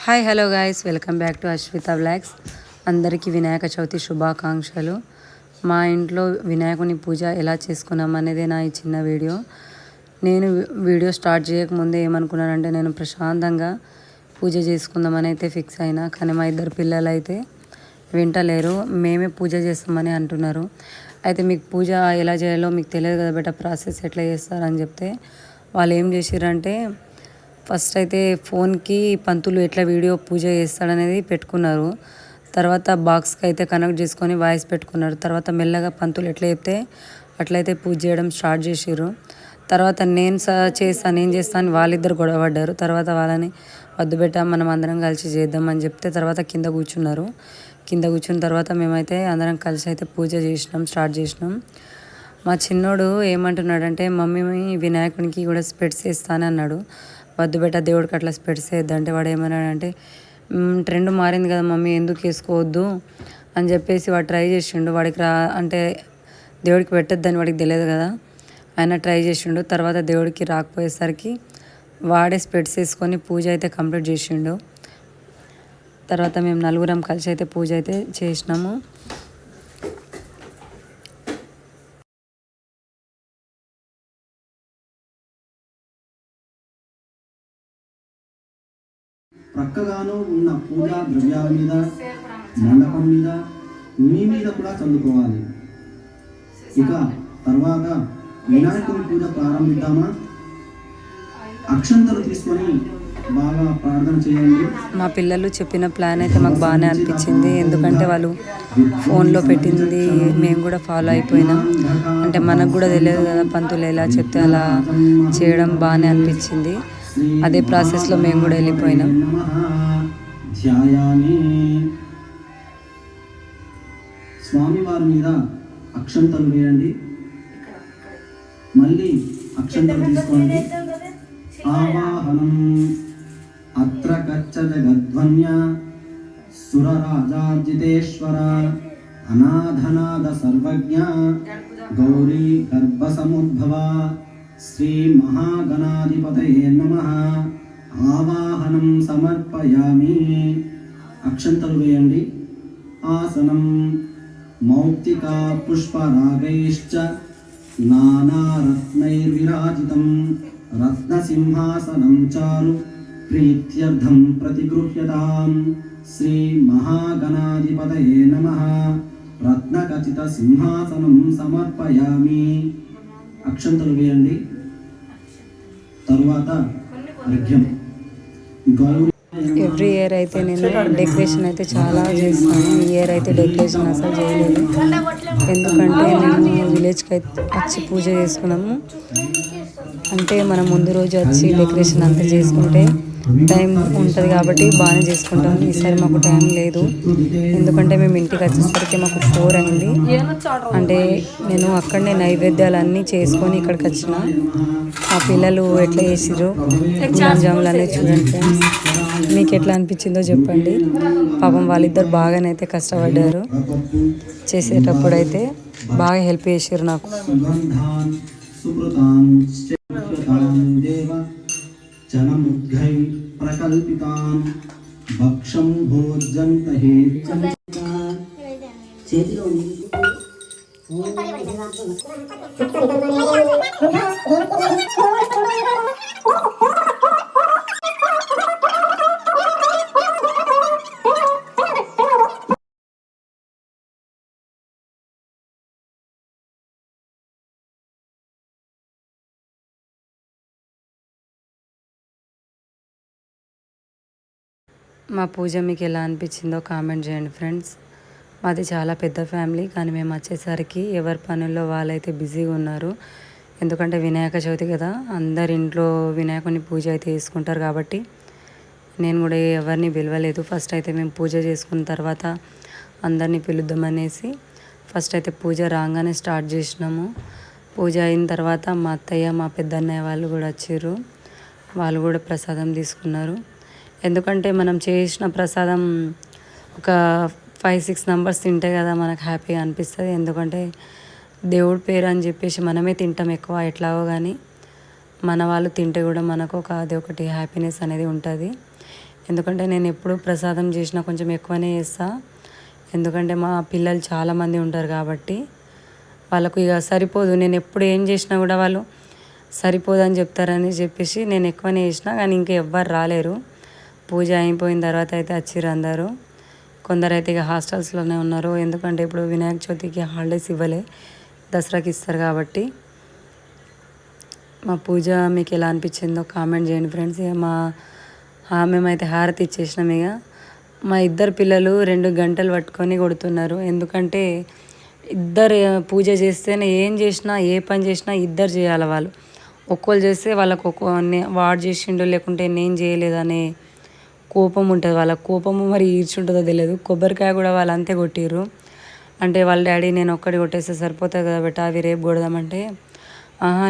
Hi hello guys, welcome back to Ashwitha blogs. అందరికీ వినాయక చవితి శుభాకాంక్షలు. మా ఇంట్లో వినాయకుని పూజ ఎలా చేసుకున్నాం అనేది నా ఈ చిన్న వీడియో. నేను వీడియో స్టార్ట్ చేయకముందే ఏమనుకున్నానంటే నేను ప్రశాంతంగా పూజ చేసుకుందామని అయితే ఫిక్స్ అయినా. కానీ మా ఇద్దరు పిల్లలు అయితే వింటలేరు, మేమే పూజ చేస్తామని అంటున్నారు. అయితే మీకు పూజ ఎలా చేయాలో మీకు తెలియదు కదా బెట, ప్రాసెస్ ఎట్లా చేస్తారని చెప్తే వాళ్ళు ఏం చేసిరంటే ఫస్ట్ అయితే ఫోన్కి పంతులు ఎట్లా వీడియో పూజ చేస్తాడనేది పెట్టుకున్నారు. తర్వాత బాక్స్కి అయితే కనెక్ట్ చేసుకొని వాయిస్ పెట్టుకున్నారు. తర్వాత మెల్లగా పంతులు ఎట్లా చెప్తే అట్లయితే పూజ చేయడం స్టార్ట్ చేసిర్రు. తర్వాత నేను చేస్తాను వాళ్ళిద్దరు గొడవపడ్డారు. తర్వాత వాళ్ళని వద్దు బెట్ట, మనం అందరం కలిసి చేద్దామని చెప్తే తర్వాత కింద కూర్చున్నారు. కింద కూర్చున్న తర్వాత మేమైతే అందరం కలిసి అయితే పూజ స్టార్ట్ చేసినాం. మా చిన్నోడు ఏమంటున్నాడంటే మమ్మీ వినాయకునికి కూడా స్పెట్స్ వేస్తాను అన్నాడు. వద్దు బెట్ట, దేవుడికి అట్లా స్పెట్స్ వేద్దంటే వాడు ఏమన్నాడంటే ట్రెండ్ మారింది కదా మమ్మీ, ఎందుకు వేసుకోవద్దు అని చెప్పేసి వాడు ట్రై చేసిండు. వాడికి అంటే దేవుడికి పెట్టద్దని వాడికి తెలియదు కదా, ఆయన ట్రై చేసిండు. తర్వాత దేవుడికి రాకపోయేసరికి వాడే స్పెట్స్ వేసుకొని పూజ అయితే కంప్లీట్ చేసిండు. తర్వాత మేము నలుగురం కలిసి అయితే పూజ అయితే చేసినాము. ప్రక్కగాను ఉన్న పూజా ద్రవ్యాల మీద, మండపం మీద, మీ మీద కూడా చల్లుకోవాలి. ఇక తర్వాత వినాయకుని పూజ ప్రారంభిద్దామా? అక్షంతలు తీసుకొని బాగా ప్రార్థన చేయండి. మా పిల్లలు చెప్పిన ప్లాన్ అయితే మాకు బాగానే అనిపించింది. ఎందుకంటే వాళ్ళు ఫోన్లో పెట్టింది మేము కూడా ఫాలో అయిపోయినాం. అంటే మనకు కూడా తెలియదు కదా, పంతులు ఎలా చెప్తే అలా చేయడం బాగానే అనిపించింది. అదే ప్రాసెస్లో మేము కూడా వెళ్ళిపోయినాం. స్వామివారి మీద అక్షంతలు వేయండి. మళ్ళీ అక్షంతలు తీసుకోండి. ఆవాహనం అత్ర కచ్చ జగద్వన్య సురరాజార్జితేశ్వర అనాథనాద సర్వజ్ఞ గౌరీ గర్భ సముద్భవ శ్రీ మహాగణాధిపతయే నమః. ఆవాహనం సమర్పయామి. అక్షంతలు వేయండి. ఆసనం మౌక్తికా పుష్పరాగైశ్చ నానారత్నైర్విరాజితం రత్నసింహాసనం చారు ప్రీత్యర్థం ప్రతిగృహ్యతాం. శ్రీ మహాగణాధిపతయే నమః. రత్నఖచిత సింహాసనం సమర్పయామి. అక్షంతలు వేయండి. తరువాత అర్ఘ్యం. ఎవ్రీ ఇయర్ అయితే నేను డెకరేషన్ అయితే చాలా చేస్తాను. ఈ ఇయర్ అయితే డెకరేషన్ అసలు చేయలేదు. ఎందుకంటే మేము విలేజ్కి అయితే వచ్చి పూజ చేసుకున్నాము. అంటే మనం ముందు రోజు వచ్చి డెకరేషన్ అంతా చేసుకుంటే టైం ఉంటుంది కాబట్టి బాగానే చేసుకుంటాం. ఈసారి మాకు టైం లేదు, ఎందుకంటే మేము ఇంటికి వచ్చేసరికి మాకు 4 అయింది. అంటే నేను అక్కడనే నైవేద్యాలన్నీ చేసుకొని ఇక్కడికి వచ్చిన. ఆ పిల్లలు ఎట్లా చేసిర్రు గులాబ్ జాములు అనేది చూడండి ఫ్రెండ్స్. మీకు ఎట్లా అనిపించిందో చెప్పండి. పాపం వాళ్ళిద్దరు బాగానైతే కష్టపడ్డారు. చేసేటప్పుడు అయితే బాగా హెల్ప్ చేసారు నాకు. జనముద్ఘై ప్రకల్పితాం భక్షం భోజంతహే చేతిలో మా పూజ మీకు ఎలా అనిపించిందో కామెంట్ చేయండి ఫ్రెండ్స్. మాది చాలా పెద్ద ఫ్యామిలీ, కానీ మేము వచ్చేసరికి ఎవరి పనుల్లో వాళ్ళైతే బిజీగా ఉన్నారు. ఎందుకంటే వినాయక చవితి కదా, అందరి ఇంట్లో వినాయకుని పూజ అయితే చేసుకుంటారు కాబట్టి నేను కూడా ఎవరిని పిలవలేదు. ఫస్ట్ అయితే మేము పూజ చేసుకున్న తర్వాత అందరినీ పిలుద్దామనేసి ఫస్ట్ అయితే పూజ రాగానే స్టార్ట్ చేసినాము. పూజ అయిన తర్వాత మా అత్తయ్య మా పెద్దన్నయ్య వాళ్ళు కూడా వచ్చారు. వాళ్ళు కూడా ప్రసాదం తీసుకున్నారు. ఎందుకంటే మనం చేసిన ప్రసాదం ఒక 5-6 నంబర్స్ తింటే కదా మనకు హ్యాపీగా అనిపిస్తుంది. ఎందుకంటే దేవుడి పేరు అని చెప్పేసి మనమే తింటాం ఎక్కువ ఎట్లాగో, కానీ మన వాళ్ళు తింటే కూడా మనకు అది ఒకటి హ్యాపీనెస్ అనేది ఉంటుంది. ఎందుకంటే నేను ఎప్పుడు ప్రసాదం చేసినా కొంచెం ఎక్కువనే చేస్తా, ఎందుకంటే మా పిల్లలు చాలామంది ఉంటారు కాబట్టి వాళ్ళకు ఇక సరిపోదు. నేను ఎప్పుడు ఏం చేసినా కూడా వాళ్ళు సరిపోదని చెప్తారని చెప్పేసి నేను ఎక్కువనే చేసిన, కానీ ఇంకా ఎవ్వరు రాలేరు. పూజ అయిపోయిన తర్వాత అయితే వచ్చిర్రు అందరూ. కొందరు అయితే ఇక హాస్టల్స్లోనే ఉన్నారు, ఎందుకంటే ఇప్పుడు వినాయక చవితికి హాలిడేస్ ఇవ్వలే, దసరాకి ఇస్తారు కాబట్టి. మా పూజ మీకు ఎలా అనిపించిందో కామెంట్ చేయండి ఫ్రెండ్స్. ఇక మేమైతే హారతి ఇచ్చేసినాం. ఇక మా ఇద్దరు పిల్లలు 2 గంటలు పట్టుకొని కొడుతున్నారు, ఎందుకంటే ఇద్దరు పూజ చేస్తేనే ఏం చేసినా ఏ పని చేసినా ఇద్దరు చేయాలి. వాళ్ళు ఒక్కళ్ళు చేస్తే వాళ్ళకు వాడు చేసిండో లేకుంటే నేను చేయలేదనే కోపం ఉంటుంది వాళ్ళకు. కోపము మరి ఈడ్చుంటుందో తెలియదు. కొబ్బరికాయ కూడా వాళ్ళు అంతే కొట్టిర్రు. అంటే వాళ్ళ డాడీ నేను ఒక్కటి కొట్టేస్తే సరిపోతాయి కదా బెట, అవి రేపు కొడదామంటే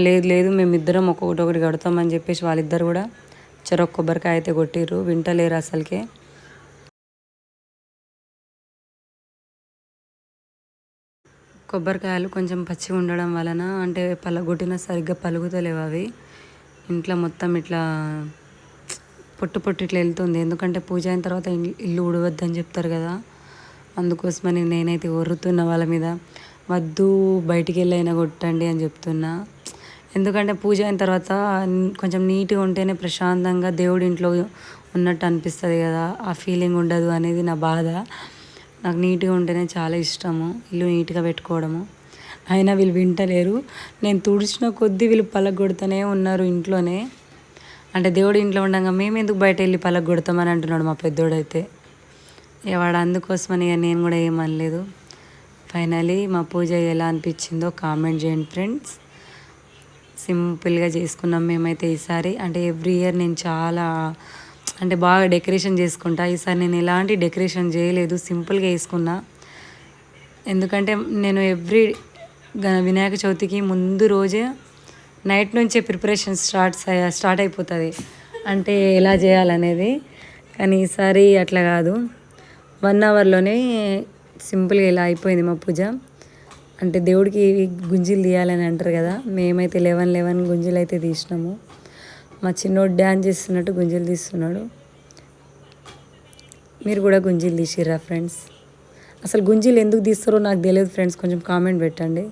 లేదు లేదు మేమిద్దరం ఒక్కొక్కటి కడతామని చెప్పేసి వాళ్ళిద్దరు కూడా చెరొక కొబ్బరికాయ అయితే కొట్టిర్రు. వింటలేరు అసలుకే. కొబ్బరికాయలు కొంచెం పచ్చిగా ఉండడం వలన అంటే పలగొట్టిన సరిగ్గా పలుగుతలేవు అవి. ఇంట్లో మొత్తం ఇట్లా పొట్టు ఇట్లా వెళ్తుంది, ఎందుకంటే పూజ అయిన తర్వాత ఇల్లు ఉడవద్దని చెప్తారు కదా, అందుకోసమని నేనైతే ఒర్రుతున్న వాళ్ళ మీద. వద్దు బయటికి వెళ్ళైనా కొట్టండి అని చెప్తున్నా, ఎందుకంటే పూజ అయిన తర్వాత కొంచెం నీట్గా ఉంటేనే ప్రశాంతంగా దేవుడి ఇంట్లో ఉన్నట్టు అనిపిస్తుంది కదా, ఆ ఫీలింగ్ ఉండదు అనేది నా బాధ. నాకు నీట్గా ఉంటేనే చాలా ఇష్టము, ఇల్లు నీట్గా పెట్టుకోవడము. అయినా వీళ్ళు వింటలేరు. నేను తుడిచిన కొద్దీ వీళ్ళు పలగొడుతూనే ఉన్నారు ఇంట్లోనే. అంటే దేవుడి ఇంట్లో ఉండగా మేము ఎందుకు బయట వెళ్ళి పలగొడతామని అంటున్నాడు మా పెద్దోడైతే. ఇక వాడు అందుకోసమని ఇక నేను కూడా ఏమనలేదు. ఫైనలీ మా పూజ ఎలా అనిపించిందో కామెంట్ చేయండి ఫ్రెండ్స్. సింపుల్గా చేసుకున్నాం మేమైతే ఈసారి. అంటే ఎవ్రీ ఇయర్ నేను చాలా అంటే బాగా డెకరేషన్ చేసుకుంటా, ఈసారి నేను ఎలాంటి డెకరేషన్ చేయలేదు, సింపుల్గా వేసుకున్నా. ఎందుకంటే నేను వినాయక చవితికి ముందు రోజే నైట్ నుంచే ప్రిపరేషన్ స్టార్ట్ అయిపోతుంది, అంటే ఎలా చేయాలనేది. కానీ ఈసారి అట్లా కాదు, 1 అవర్లోనే సింపుల్గా ఇలా అయిపోయింది మా పూజ. అంటే దేవుడికి గుంజీలు తీయాలని అంటారు కదా, మేమైతే 11 గుంజీలు అయితే తీసినాము. మా చిన్నోడు డ్యాన్స్ చేస్తున్నట్టు గుంజీలు తీస్తున్నాడు. మీరు కూడా గుంజీలు తీసిర్రా ఫ్రెండ్స్? అసలు గుంజీలు ఎందుకు తీస్తారో నాకు తెలియదు ఫ్రెండ్స్, కొంచెం కామెంట్ పెట్టండి.